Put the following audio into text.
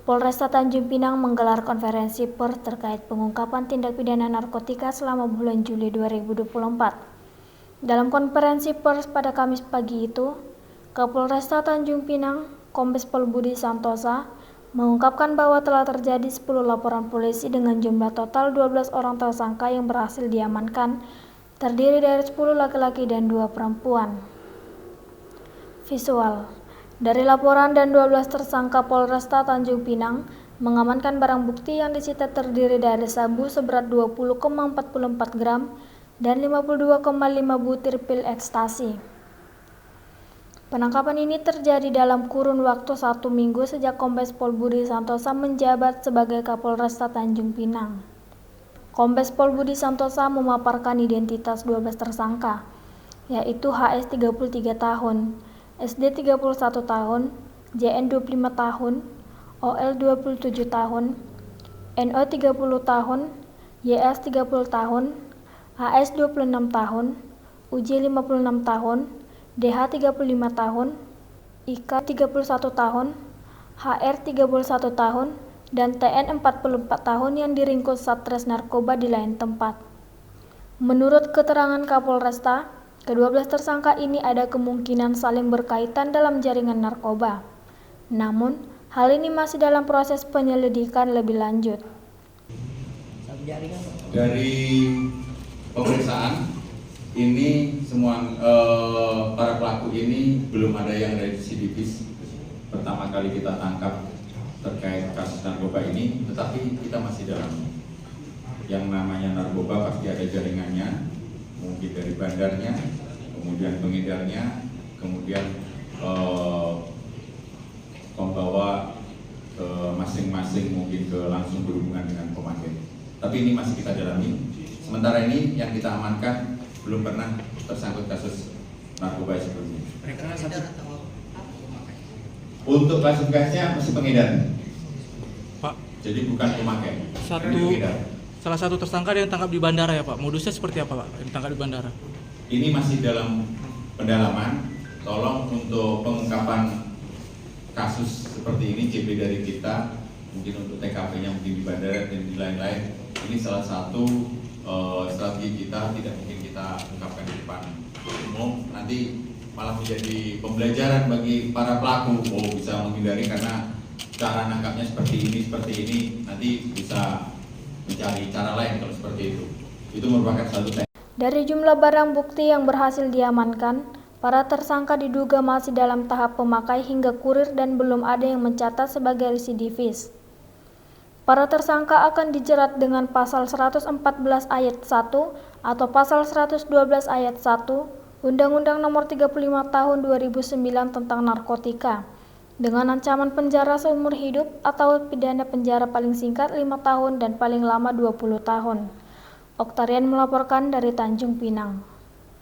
Polresta Tanjung Pinang menggelar konferensi pers terkait pengungkapan tindak pidana narkotika selama bulan Juli 2024. Dalam konferensi pers pada Kamis pagi itu, Kapolresta Tanjung Pinang, Kombes Pol Budi Santosa, mengungkapkan bahwa telah terjadi 10 laporan polisi dengan jumlah total 12 orang tersangka yang berhasil diamankan, terdiri dari 10 laki-laki dan 2 perempuan. Visual. Dari laporan dan 12 tersangka, Polresta Tanjung Pinang mengamankan barang bukti yang disita terdiri dari sabu seberat 20,44 gram dan 52,5 butir pil ekstasi. Penangkapan ini terjadi dalam kurun waktu 1 minggu sejak Kombes Pol Budi Santosa menjabat sebagai Kapolresta Tanjung Pinang. Kombes Pol Budi Santosa memaparkan identitas 12 tersangka, yaitu HS 33 tahun, SD 31 tahun, JN 25 tahun, OL 27 tahun, NO 30 tahun, YS 30 tahun, AS 26 tahun, UJ 56 tahun, DH 35 tahun, IK 31 tahun, HR 31 tahun, dan TN 44 tahun yang diringkus Satres Narkoba di lain tempat. Menurut keterangan Kapolresta, ke-12 tersangka ini ada kemungkinan saling berkaitan dalam jaringan narkoba. Namun, hal ini masih dalam proses penyelidikan lebih lanjut. Dari pemeriksaan ini semua para pelaku ini belum ada yang residivis. Pertama kali kita tangkap terkait kasus narkoba ini, tetapi kita masih dalam. Yang namanya narkoba pasti ada jaringannya, mungkin dari bandarnya, kemudian pengedarnya, kemudian membawa ke masing-masing, mungkin ke langsung berhubungan dengan pemakai. Tapi ini masih kita dalami. Sementara ini yang kita amankan belum pernah tersangkut kasus narkoba seperti ini. Untuk klasifikasinya masih pengedar, Pak. Jadi bukan pemakai. Salah satu tersangka yang ditangkap di bandara ya Pak. Modusnya seperti apa Pak? Yang ditangkap di bandara? Ini masih dalam pendalaman. Tolong untuk pengungkapan kasus seperti ini CP dari kita, mungkin untuk TKP-nya mungkin di bandara dan di lain-lain. Ini salah satu strategi kita, tidak mungkin kita ungkapkan di depan umum. Nanti malah menjadi pembelajaran bagi para pelaku. Oh, bisa menghindari karena cara nangkapnya seperti ini, nanti bisa mencari cara lain kalau seperti itu. Itu merupakan satu teknik. Dari jumlah barang bukti yang berhasil diamankan, para tersangka diduga masih dalam tahap pemakai hingga kurir dan belum ada yang mencatat sebagai residivis. Para tersangka akan dijerat dengan pasal 114 ayat 1 atau pasal 112 ayat 1 Undang-Undang Nomor 35 Tahun 2009 tentang narkotika, dengan ancaman penjara seumur hidup atau pidana penjara paling singkat 5 tahun dan paling lama 20 tahun. Oktarian melaporkan dari Tanjung Pinang.